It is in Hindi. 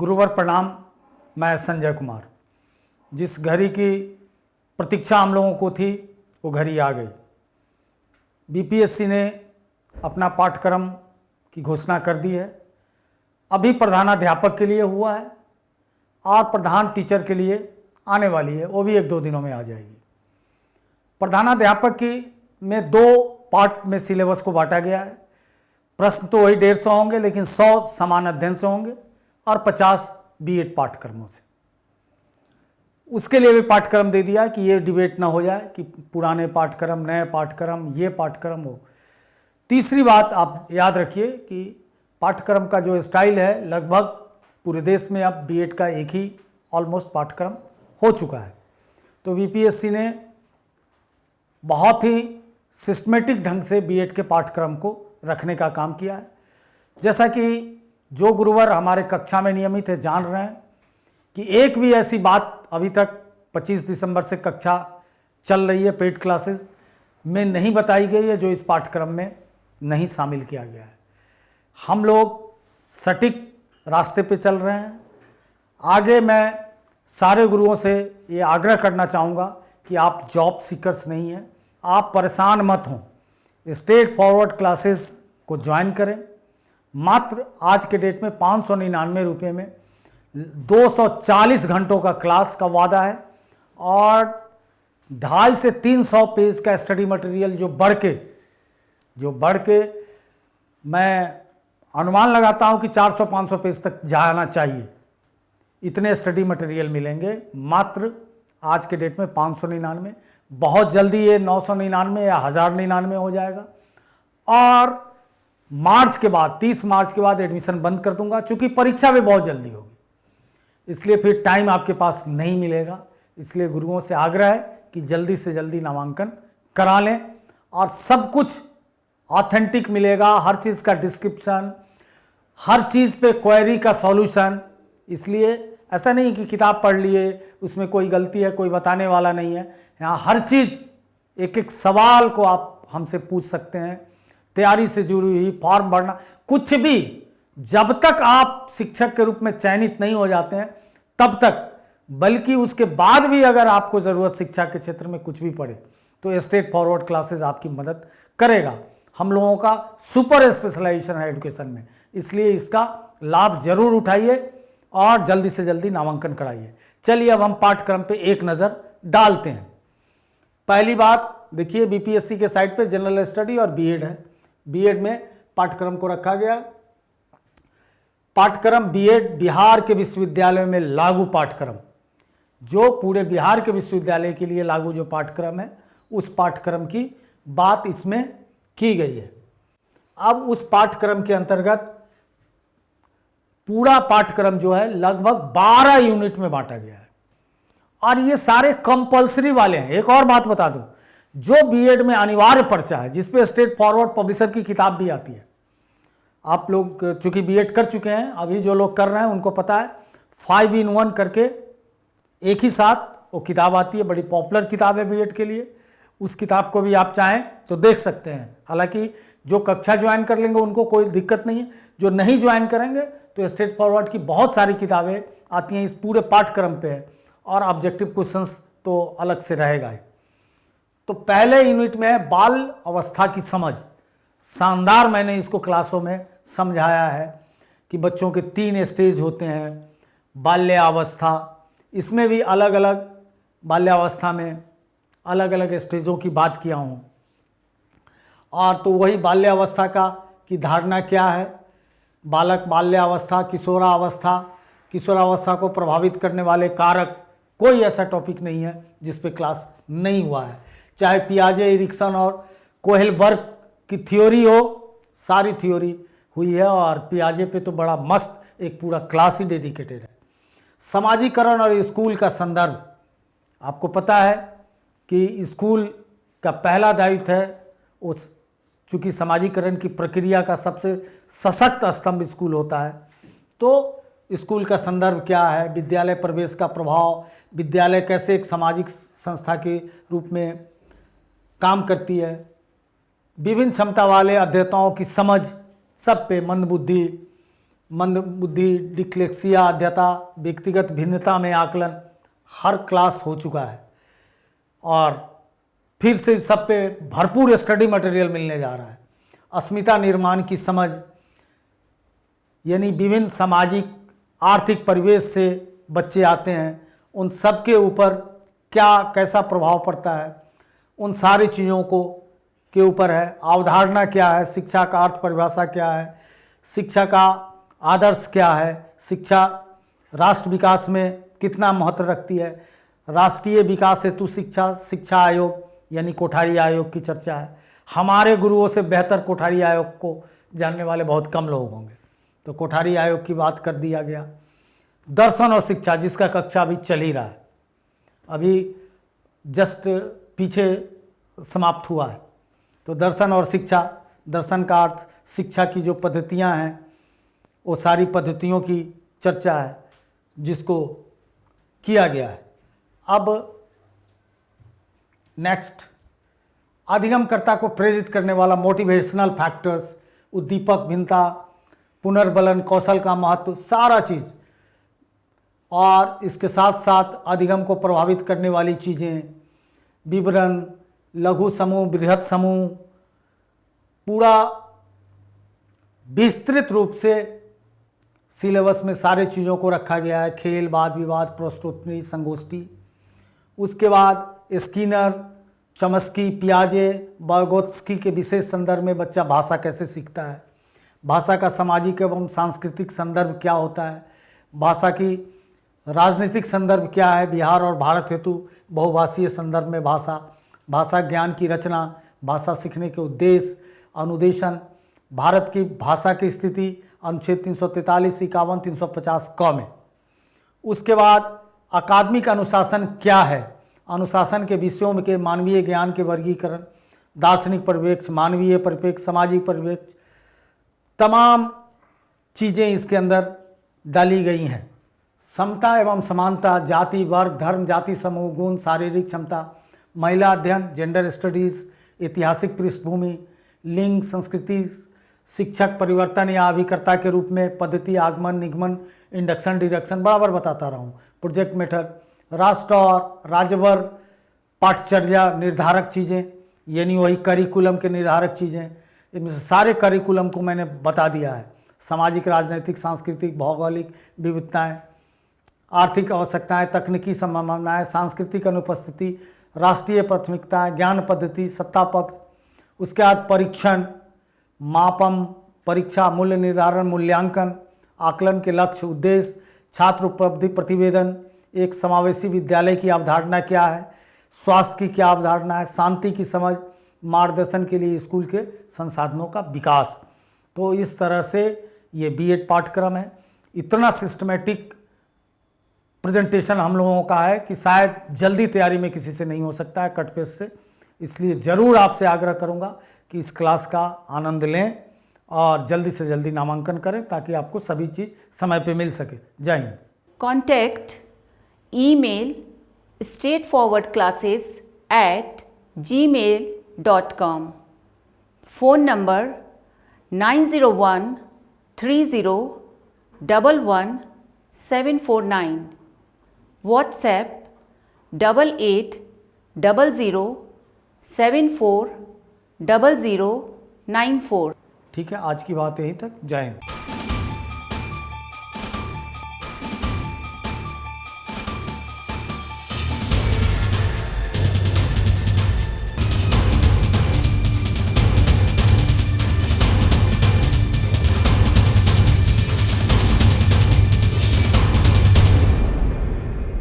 गुरुवर प्रणाम। मैं संजय कुमार। जिस घड़ी की प्रतीक्षा हम लोगों को थी वो घड़ी आ गई। बीपीएससी ने अपना पाठ्यक्रम की घोषणा कर दी है। अभी प्रधानाध्यापक के लिए हुआ है और प्रधान टीचर के लिए आने वाली है, वो भी 1-2 दिनों में आ जाएगी। प्रधानाध्यापक की में 2 पार्ट में सिलेबस को बांटा गया है। प्रश्न तो वही 150 होंगे, लेकिन 100 समान अध्ययन से होंगे और 50 बीएड पाठ्यक्रमों से। उसके लिए भी पाठ्यक्रम दे दिया कि ये डिबेट ना हो जाए कि पुराने पाठ्यक्रम, नए पाठ्यक्रम, ये पाठ्यक्रम हो। तीसरी बात आप याद रखिए कि पाठ्यक्रम का जो स्टाइल है, लगभग पूरे देश में अब बीएड का एक ही ऑलमोस्ट पाठ्यक्रम हो चुका है। तो बीपीएससी ने बहुत ही सिस्टमेटिक ढंग से बीएड के पाठ्यक्रम को रखने का काम किया है। जैसा कि जो गुरुवर हमारे कक्षा में नियमित है जान रहे हैं कि एक भी ऐसी बात अभी तक 25 दिसंबर से कक्षा चल रही है पेड क्लासेस में नहीं बताई गई है, जो इस पाठ्यक्रम में नहीं शामिल किया गया है। हम लोग सटीक रास्ते पे चल रहे हैं। आगे मैं सारे गुरुओं से ये आग्रह करना चाहूँगा कि आप जॉब सीकर्स नहीं हैं, आप परेशान मत हों। स्ट्रेट फॉरवर्ड क्लासेस को ज्वाइन करें। मात्र आज के डेट में 599 रुपये में 240 घंटों का क्लास का वादा है और 250 से 300 पेज का स्टडी मटेरियल जो बढ़ के मैं अनुमान लगाता हूं कि 400-500 पेज तक जाना चाहिए। इतने स्टडी मटेरियल मिलेंगे मात्र आज के डेट में 599। बहुत जल्दी ये 999 या 1099 हो जाएगा और मार्च के बाद 30 मार्च के बाद एडमिशन बंद कर दूंगा, चूंकि परीक्षा भी बहुत जल्दी होगी, इसलिए फिर टाइम आपके पास नहीं मिलेगा। इसलिए गुरुओं से आग्रह है कि जल्दी से जल्दी नामांकन करा लें और सब कुछ ऑथेंटिक मिलेगा। हर चीज़ का डिस्क्रिप्शन, हर चीज़ पे क्वेरी का सॉल्यूशन। इसलिए ऐसा नहीं कि किताब पढ़ लिए उसमें कोई गलती है, कोई बताने वाला नहीं है। यहाँ हर चीज़, एक एक सवाल को आप हमसे पूछ सकते हैं। तैयारी से जुड़ी हुई फॉर्म भरना, कुछ भी, जब तक आप शिक्षक के रूप में चयनित नहीं हो जाते हैं तब तक, बल्कि उसके बाद भी अगर आपको ज़रूरत शिक्षा के क्षेत्र में कुछ भी पड़े तो स्ट्रेट फॉरवर्ड क्लासेस आपकी मदद करेगा। हम लोगों का सुपर स्पेशलाइजेशन है एजुकेशन में, इसलिए इसका लाभ जरूर उठाइए और जल्दी से जल्दी नामांकन कराइए। चलिए अब हम पाठ्यक्रम पे एक नज़र डालते हैं। पहली बात देखिए, बीपीएससी के साइट पे जनरल स्टडी और बीएड है। बीएड में पाठ्यक्रम को रखा गया। पाठ्यक्रम बीएड बिहार के विश्वविद्यालयों में लागू पाठ्यक्रम, जो पूरे बिहार के विश्वविद्यालय के लिए लागू जो पाठ्यक्रम है, उस पाठ्यक्रम की बात इसमें की गई है। अब उस पाठ्यक्रम के अंतर्गत पूरा पाठ्यक्रम जो है लगभग 12 यूनिट में बांटा गया है और ये सारे कंपल्सरी वाले हैं। एक और बात बता दूं, जो बीएड में अनिवार्य पर्चा है, जिसपे स्ट्रेट फॉरवर्ड पब्लिशर की किताब भी आती है। आप लोग चूंकि बीएड कर चुके हैं, अभी जो लोग कर रहे हैं उनको पता है 5 in 1 करके एक ही साथ वो किताब आती है। बड़ी पॉपुलर किताब है बीएड के लिए। उस किताब को भी आप चाहें तो देख सकते हैं। हालांकि जो कक्षा ज्वाइन कर लेंगे उनको कोई दिक्कत नहीं है, जो नहीं ज्वाइन करेंगे तो स्ट्रेट फॉरवर्ड की बहुत सारी किताबें आती हैं, इस पूरे पाठ्यक्रम पे है और ऑब्जेक्टिव क्वेश्चंस तो अलग से रहेगा ही। तो पहले यूनिट में है बाल अवस्था की समझ। शानदार मैंने इसको क्लासों में समझाया है कि बच्चों के 3 स्टेज होते हैं। बाल्यावस्था, इसमें भी अलग अलग बाल्यावस्था में अलग अलग स्टेजों की बात किया हूँ। और तो वही बाल्यावस्था का की धारणा क्या है, बालक बाल्यावस्था, किशोरावस्था को प्रभावित करने वाले कारक, कोई ऐसा टॉपिक नहीं है जिस पे क्लास नहीं हुआ है। चाहे पियाजे, इरिक्सन और कोहेलबर्ग की थ्योरी हो, सारी थ्योरी हुई है और पियाजे पे तो बड़ा मस्त एक पूरा क्लास ही डेडिकेटेड है। समाजीकरण और स्कूल का संदर्भ, आपको पता है कि स्कूल का पहला दायित्व है उस, चूँकि समाजीकरण की प्रक्रिया का सबसे सशक्त स्तंभ स्कूल होता है, तो स्कूल का संदर्भ क्या है, विद्यालय प्रवेश का प्रभाव, विद्यालय कैसे एक सामाजिक संस्था के रूप में काम करती है, विभिन्न क्षमता वाले अध्येताओं की समझ, सब पे मंदबुद्धि, मंद बुद्धि, डिस्लेक्सिया, अध्यता, व्यक्तिगत भिन्नता में आकलन, हर क्लास हो चुका है और फिर से सब पे भरपूर स्टडी मटेरियल मिलने जा रहा है। अस्मिता निर्माण की समझ, यानी विभिन्न सामाजिक आर्थिक परिवेश से बच्चे आते हैं, उन सब के ऊपर क्या कैसा प्रभाव पड़ता है, उन सारी चीज़ों को के ऊपर है। अवधारणा क्या है, शिक्षा का अर्थ परिभाषा क्या है, शिक्षा का आदर्श क्या है, शिक्षा राष्ट्र विकास में कितना महत्व रखती है, राष्ट्रीय विकास हेतु शिक्षा आयोग यानी कोठारी आयोग की चर्चा है। हमारे गुरुओं से बेहतर कोठारी आयोग को जानने वाले बहुत कम लोग होंगे, तो कोठारी आयोग की बात कर दिया गया। दर्शन और शिक्षा, जिसका कक्षा अभी चल ही रहा है, अभी जस्ट पीछे समाप्त हुआ है। तो दर्शन और शिक्षा, दर्शन का अर्थ शिक्षा की जो पद्धतियां हैं वो सारी पद्धतियों की चर्चा है जिसको किया गया है। अब नेक्स्ट, अधिगमकर्ता को प्रेरित करने वाला मोटिवेशनल फैक्टर्स, उद्दीपक, भिन्नता, पुनर्बलन, कौशल का महत्व, सारा चीज़, और इसके साथ साथ अधिगम को प्रभावित करने वाली चीज़ें, विवरण, लघु समूह, बृहद समूह, पूरा विस्तृत रूप से सिलेबस में सारे चीज़ों को रखा गया है। खेल, वाद विवाद, प्रश्नोत्तरी, संगोष्ठी। उसके बाद स्किनर, चमस्की, पियाजे, वागोत्स्की के विशेष संदर्भ में बच्चा भाषा कैसे सीखता है, भाषा का सामाजिक एवं सांस्कृतिक संदर्भ क्या होता है, भाषा की राजनीतिक संदर्भ क्या है, बिहार और भारत हेतु बहुभाषीय संदर्भ में भाषा ज्ञान की रचना, भाषा सीखने के उद्देश्य, अनुदेशन, भारत की भाषा की स्थिति, अनुच्छेद 343, 51, 350 क में। उसके बाद अकादमिक अनुशासन क्या है, अनुशासन के विषयों के मानवीय ज्ञान के वर्गीकरण, दार्शनिक परिप्रेक्ष्य, मानवीय परिप्रेक्ष्य, सामाजिक परिप्रेक्ष्य, तमाम चीज़ें इसके अंदर डाली गई हैं। समता एवं समानता, जाति, वर्ग, धर्म, जाति समूह, गुण, शारीरिक क्षमता, महिला अध्ययन, जेंडर स्टडीज़, ऐतिहासिक पृष्ठभूमि, लिंग, संस्कृति, शिक्षक परिवर्तन या अभिकर्ता के रूप में पद्धति, आगमन, निगमन, इंडक्शन, डिडक्शन, बराबर बताता रहा हूँ, प्रोजेक्ट मेथड, राष्ट्र और राज्यभर पाठचर्या निर्धारक चीज़ें, यानी वही करिकुलम के निर्धारक चीज़ें, इनमें से सारे करिकुलम को मैंने बता दिया है। सामाजिक, राजनीतिक, सांस्कृतिक, भौगोलिक विविधताएँ, आर्थिक आवश्यकताएं, तकनीकी संभावनाएं, सांस्कृतिक अनुपस्थिति, राष्ट्रीय प्राथमिकताएं, ज्ञान पद्धति, सत्ता पक्ष, उसके बाद परीक्षण, मापन, परीक्षा, मूल्य निर्धारण, मूल्यांकन, आकलन के लक्ष्य, उद्देश्य, छात्र उपलब्धि प्रतिवेदन, एक समावेशी विद्यालय की अवधारणा क्या है, स्वास्थ्य की क्या अवधारणा है, शांति की समझ, मार्गदर्शन के लिए स्कूल के संसाधनों का विकास। तो इस तरह से ये बीएड पाठ्यक्रम है। इतना सिस्टमेटिक प्रेजेंटेशन हम लोगों का है कि शायद जल्दी तैयारी में किसी से नहीं हो सकता है कट पेस्ट से। इसलिए ज़रूर आपसे आग्रह करूंगा कि इस क्लास का आनंद लें और जल्दी से जल्दी नामांकन करें ताकि आपको सभी चीज़ समय पे मिल सके। जय Hind. Contact email straightforwardclasses@gmail.com. Phone number 90130111749. WhatsApp 8800740094। ठीक है, आज की बात यहीं तक। जय हिंद।